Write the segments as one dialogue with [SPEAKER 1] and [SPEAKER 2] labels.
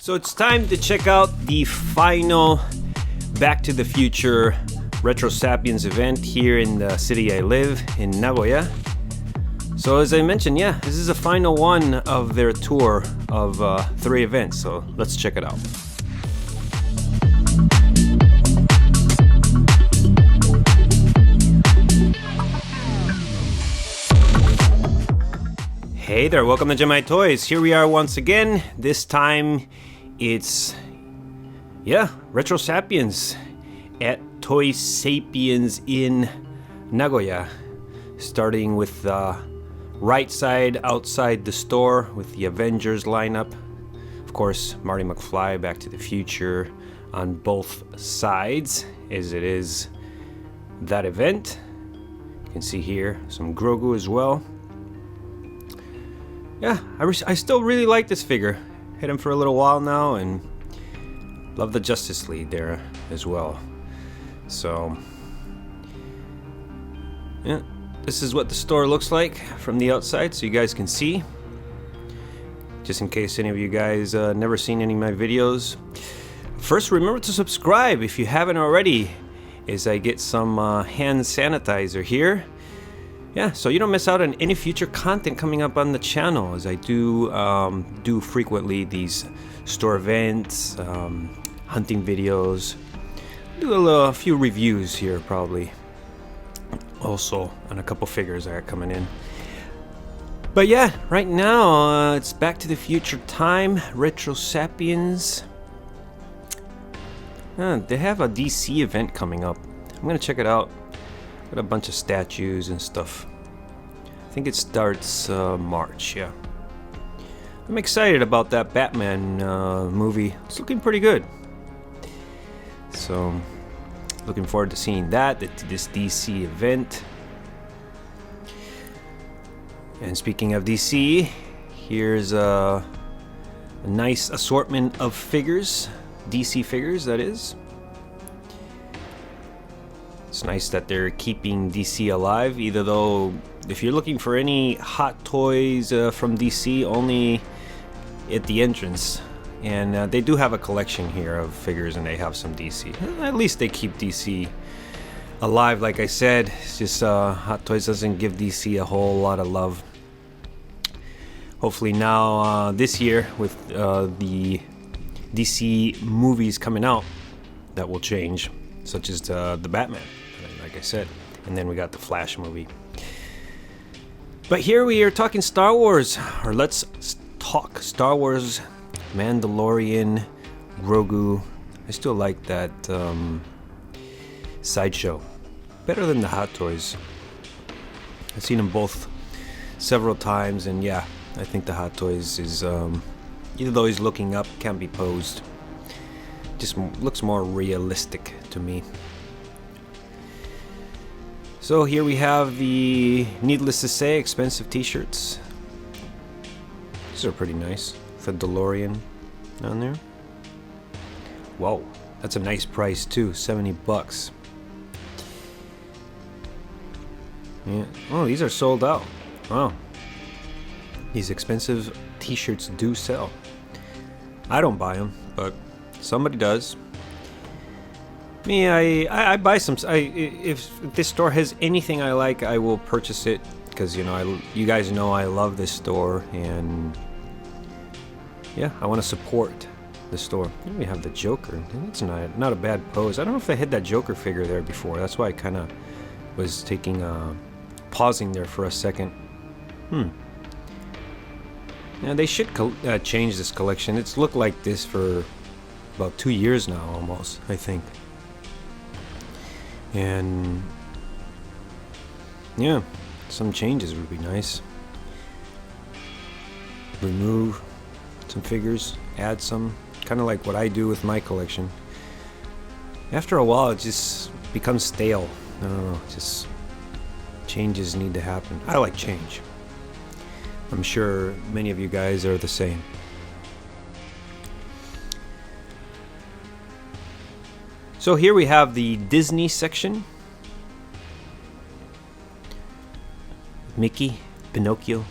[SPEAKER 1] So it's time to check out the final Back to the Future Retro Sapiens event here in the city I live, in Nagoya. So as I mentioned, this is the final one of their tour of 3 events, so let's check it out. Hey there, welcome to GemiiToys. Here we are once again. This time it's, Retro Sapiens at Toy Sapiens in Nagoya. Starting with the right side outside the store with the Avengers lineup. Of course, Marty Mcfly, Back to the Future on both sides, as it is that event. You can see here some Grogu as well. I still really like this figure. Had him for a little while now and love the Justice League there as well. So, this is what the store looks like from the outside, so you guys can see. Just in case any of you guys never seen any of my videos. First, remember to subscribe if you haven't already, as I get some hand sanitizer here. So you don't miss out on any future content coming up on the channel, as I do frequently these store events, hunting videos. Do a few reviews here probably. Also on a couple figures I got coming in. But right now it's Back to the Future time. Retro Sapiens. They have a DC event coming up. I'm gonna check it out. Got a bunch of statues and stuff. I think it starts March. I'm excited about that Batman movie. It's looking pretty good. So, looking forward to seeing that, this DC event. And speaking of DC, here's a nice assortment of figures. DC figures, that is. It's nice that they're keeping DC alive, either though if you're looking for any hot toys from DC, only at the entrance. And they do have a collection here of figures, and they have some DC. At least they keep DC alive, like I said. It's just Hot Toys doesn't give DC a whole lot of love. Hopefully now, this year, with the DC movies coming out, that will change, such as the Batman, like I said. And then we got the Flash movie. But here we are talking Star Wars, or let's talk Star Wars, Mandalorian, Grogu. I still like that sideshow. Better than the Hot Toys. I've seen them both several times, and I think the Hot Toys is, even though he's looking up, can't be posed. Just looks more realistic to me. So here we have the, needless to say, expensive t-shirts. These are pretty nice. The Delorean on there. Whoa, that's a nice price too, $70. Oh, these are sold out. Wow. These expensive t-shirts do sell. I don't buy them, but somebody does. Me, I buy some. If this store has anything I like, I will purchase it, because you guys know I love this store, and I want to support the store. We have the Joker. That's not a bad pose. I don't know if they had that Joker figure there before. That's why I kind of was pausing there for a second. They should change this collection. It's looked like this for about 2 years now, almost, I think. And some changes would be nice. Remove some figures, add some, kind of like what I do with my collection. After a while, it just becomes stale. I don't know, just changes need to happen. I like change. I'm sure many of you guys are the same. So here we have the Disney section. Mickey, Pinocchio.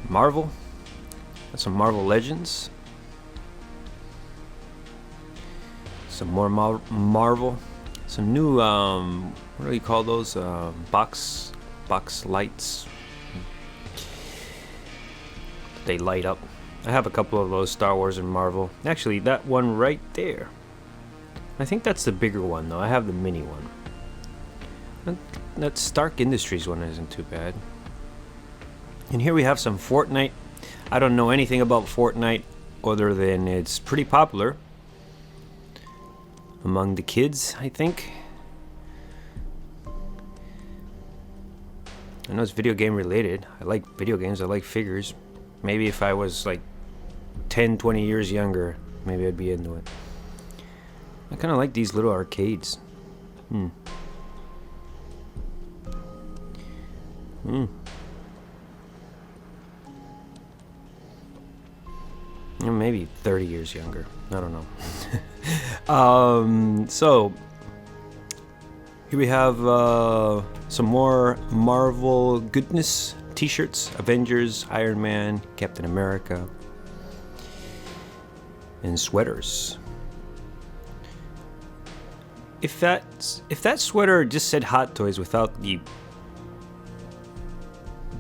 [SPEAKER 1] Marvel. Got some Marvel Legends. Some more Marvel. Some new, what do you call those? Box lights. They light up. I have a couple of those Star Wars and Marvel. Actually, that one right there. I think that's the bigger one, though. I have the mini one. That Stark Industries one isn't too bad. And here we have some Fortnite. I don't know anything about Fortnite other than it's pretty popular among the kids, I think. I know it's video game related. I like video games. I like figures. Maybe if I was like 10, 20 years younger, maybe I'd be into it. I kind of like these little arcades. Maybe 30 years younger. I don't know. So here we have some more Marvel goodness. T-shirts, Avengers, Iron Man, Captain America, and sweaters. If that sweater just said Hot Toys without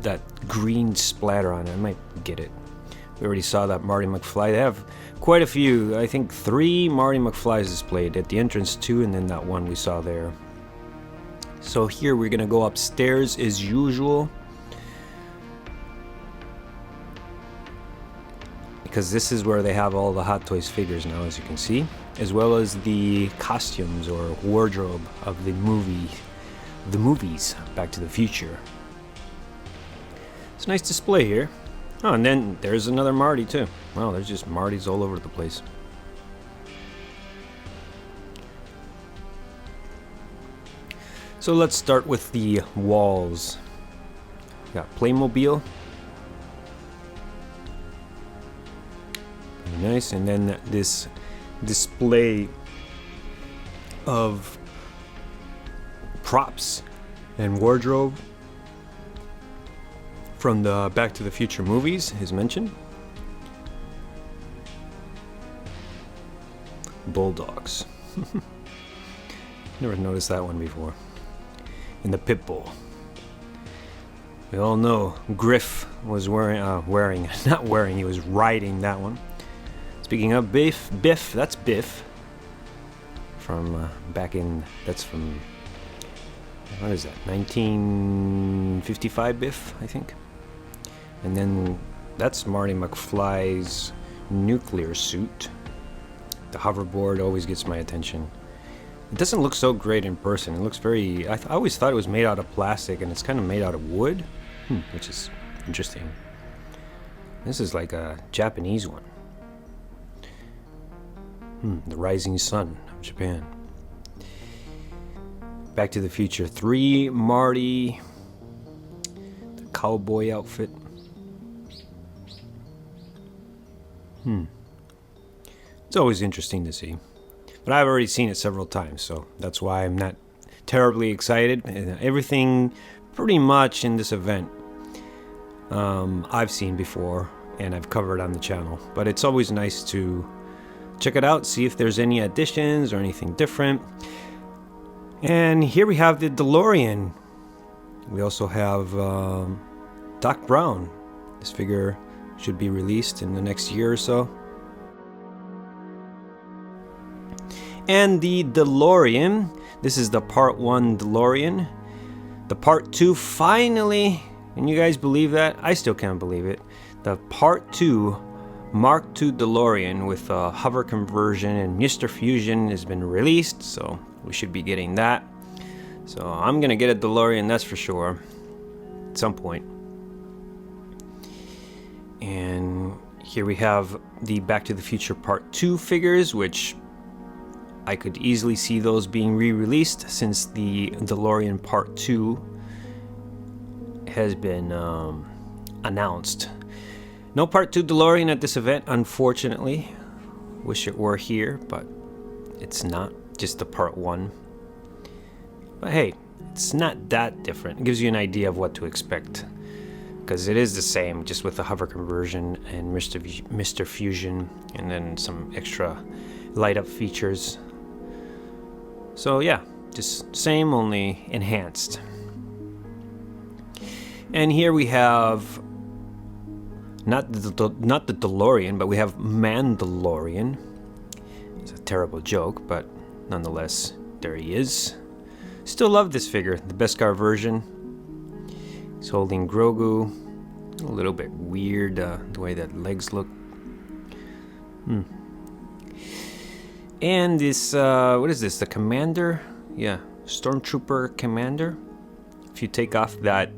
[SPEAKER 1] that green splatter on it, I might get it. We already saw that Marty Mcfly. They have quite a few. I think 3 Marty McFlys displayed at the entrance, 2, and then that one we saw there. So here we're gonna go upstairs as usual, because this is where they have all the Hot Toys figures now, as you can see, as well as the costumes or wardrobe of the movies, Back to the Future. It's a nice display here. Oh, and then there's another Marty too. Wow, there's just Martys all over the place. So let's start with the walls. Got Playmobil. Very nice, and then this display of props and wardrobe from the Back to the Future movies is mentioned. Bulldogs. Never noticed that one before. And the pit bull. We all know Griff was he was riding that one. Speaking of Biff, that's Biff. From back in, that's from, what is that, 1955 Biff, I think. And then that's Marty McFly's nuclear suit. The hoverboard always gets my attention. It doesn't look so great in person. It looks very, I always thought it was made out of plastic, and it's kind of made out of wood, which is interesting. This is like a Japanese one. The rising sun of Japan. Back to the Future 3, Marty, the cowboy outfit. It's always interesting to see. But I've already seen it several times, so that's why I'm not terribly excited. Everything pretty much in this event I've seen before and I've covered on the channel. But it's always nice to check it out, see if there's any additions or anything different. And here we have the DeLorean. We also have Doc Brown. This figure should be released in the next year or so. And the DeLorean. This is the Part 1 DeLorean. The Part 2 finally, can you guys believe that? I still can't believe it. The Part 2 Mark II DeLorean with a hover conversion and Mr. Fusion has been released, so we should be getting that. So I'm gonna get a DeLorean, that's for sure, at some point. And here we have the Back to the Future Part 2 figures, which I could easily see those being re-released since the DeLorean Part 2 has been announced. No Part 2 DeLorean at this event, unfortunately. Wish it were here, but it's not. Just the Part 1. But hey, it's not that different. It gives you an idea of what to expect because it is the same, just with the hover conversion and Mr. Fusion, and then some extra light up features. So yeah, just same, only enhanced. And here we have not the Delorean, but we have Mandalorian. It's a terrible joke, but nonetheless, there he is. Still love this figure, the Beskar version. He's holding Grogu. A little bit weird the way that legs look. And this, what is this? The Commander? Yeah, Stormtrooper Commander. If you take off that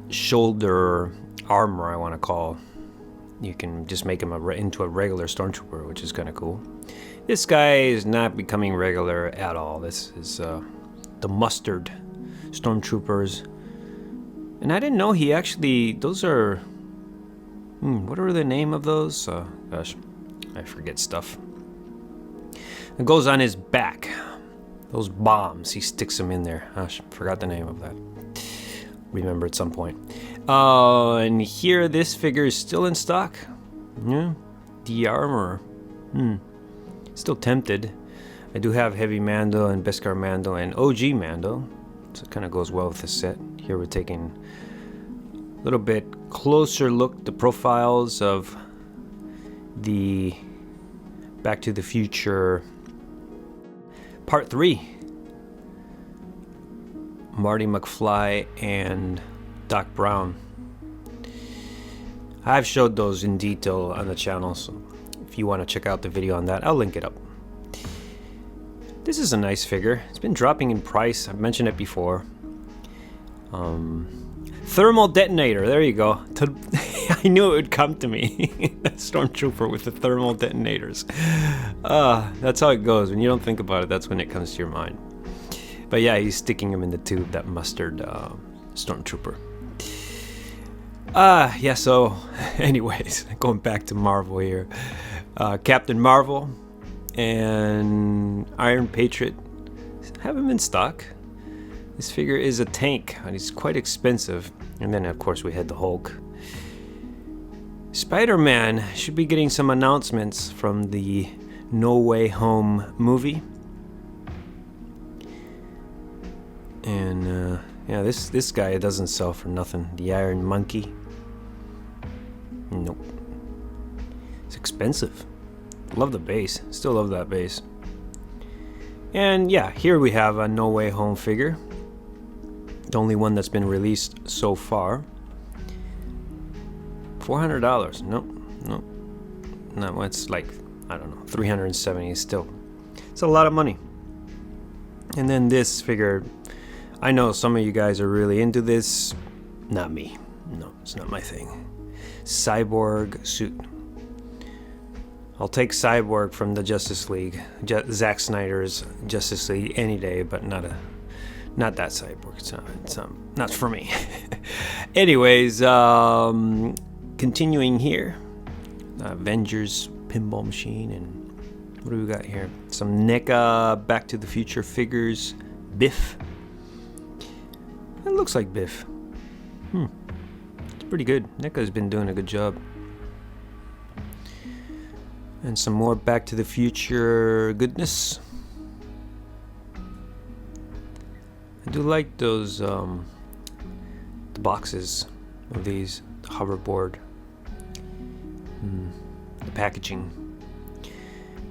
[SPEAKER 1] shoulder armor, I want to call, you can just make him into a regular Stormtrooper, which is kind of cool. This guy is not becoming regular at all. This is the mustard Stormtroopers. And I didn't know he actually, those are, what are the name of those? Gosh, I forget stuff. It goes on his back. Those bombs, he sticks them in there. Gosh, forgot the name of that. Remember at some point. And here, this figure is still in stock. Yeah, the armor. Still tempted. I do have Heavy Mando and Beskar Mando and OG Mando, so it kind of goes well with the set. Here we're taking a little bit closer look, the profiles of the Back to the Future Part 3. Marty, McFly, and Doc Brown. I've showed those in detail on the channel, so if you want to check out the video on that, I'll link it up. This is a nice figure. It's been dropping in price. I've mentioned it before. Thermal detonator. There you go. I knew it would come to me. That Stormtrooper with the thermal detonators. That's how it goes. When you don't think about it, that's when it comes to your mind. But yeah, he's sticking him in the tube, that mustard Stormtrooper. Yeah, so anyways, going back to Marvel here. Captain Marvel and Iron Patriot have him in stock. This figure is a tank, and he's quite expensive. And then, of course, we had the Hulk. Spider-Man should be getting some announcements from the No Way Home movie. And, yeah, this guy doesn't sell for nothing. The Iron Monkey. Nope. It's expensive. Love the base. Still love that base. And, yeah, here we have a No Way Home figure. The only one that's been released so far. $400. Nope. No, it's like, I don't know, $370 still. It's a lot of money. And then this figure, I know some of you guys are really into this. Not me. No, it's not my thing. Cyborg suit. I'll take Cyborg from the Justice League. Zack Snyder's Justice League any day, but not that Cyborg. It's not for me. Anyways, continuing here, Avengers pinball machine, and what do we got here? Some NECA Back to the Future figures. Biff. It looks like Biff. It's pretty good. NECA's been doing a good job. And some more Back to the Future goodness. I do like those the boxes of these, the hoverboard, the packaging.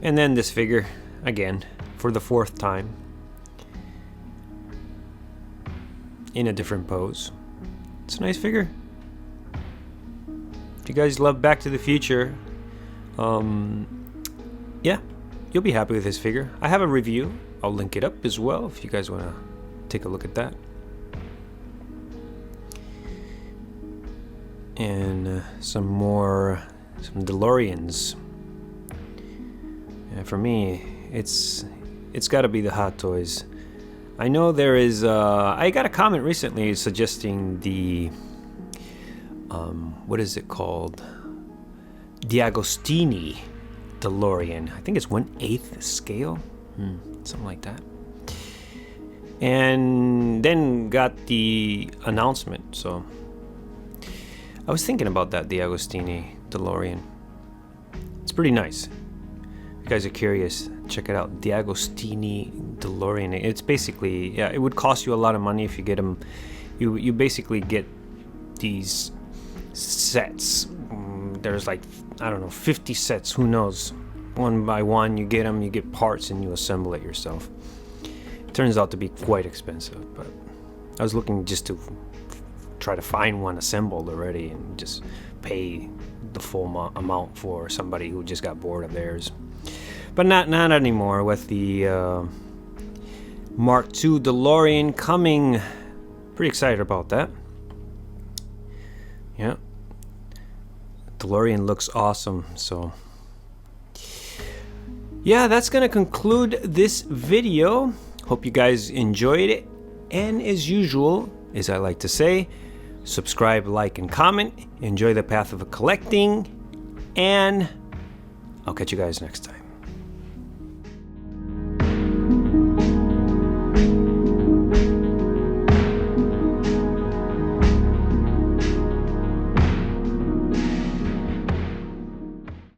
[SPEAKER 1] And then this figure, again, for the 4th time, in a different pose. It's a nice figure. If you guys love Back to the Future, yeah, you'll be happy with this figure. I have a review. I'll link it up as well if you guys want to take a look at that. And some DeLoreans. And for me, it's got to be the Hot Toys. I know there is. I got a comment recently suggesting the what is it called? The Agostini DeLorean. I think it's 1/8 scale, something like that. and then got the announcement. So I was thinking about that, the Agostini DeLorean. It's pretty nice. If you guys are curious, check it out, the Agostini DeLorean. It's basically, yeah, it would cost you a lot of money if you get them. You basically get these sets. There's like, I don't know, 50 sets, who knows. One by one, you get them, you get parts, and you assemble it yourself. It turns out to be quite expensive, but I was looking just to try to find one assembled already and just pay the full amount for somebody who just got bored of theirs. But not anymore with the Mark II DeLorean coming. Pretty excited about that. Yeah. DeLorean looks awesome, so yeah, that's gonna conclude this video. Hope you guys enjoyed it, and as usual, as I like to say, subscribe, like, and comment. Enjoy the path of collecting, and I'll catch you guys next time.